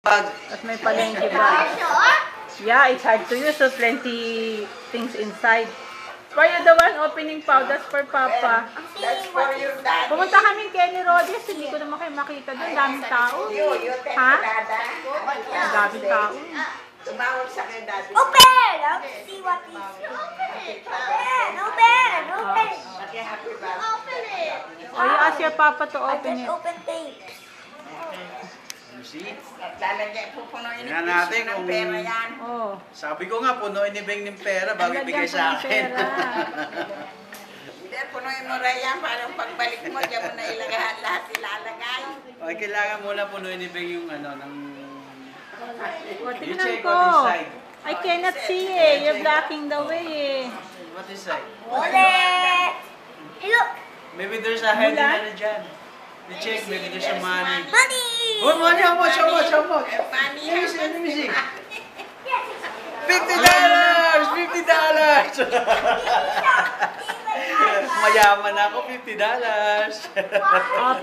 At may palengke bag. Yeah, it's hard to use, so plenty things inside. For you the one opening powders for Papa. That's for your daddy. Pumunta kami Kenny Rogers, hindi ko naman kayo makita doon. Daming tao. Ha? Daming tao. Tumawag sa kay daddy. Open! Let's see what is. Open! Open! Open! Okay, happy birthday. Open it! Oh, you ask your Papa to I open just it. open tape. You see? At lalagay, pupunuin Tingnan natin ng kung- pera yan. Oh. Sabi ko nga, punuin ni Beng ng pera bago ibigay sa akin. Hindi, punuin mo rin yan. Parang pagbalik mo, diyan mo na ilagay lahat ilalagay. Okay, kailangan muna punuin ni Beng yung ano, ng... Oh, You tingnan check ko. what inside. I cannot see eh. You're blocking the way eh. What inside? Ole! Hey, look! Maybe there's a hiding Wala. ano dyan. You check, maybe there's some money. Money! Oh, money, how much, how much, how much? Money, Let me see, let me see. Yes! $50! $50! Mayaman ako, $50. Oh,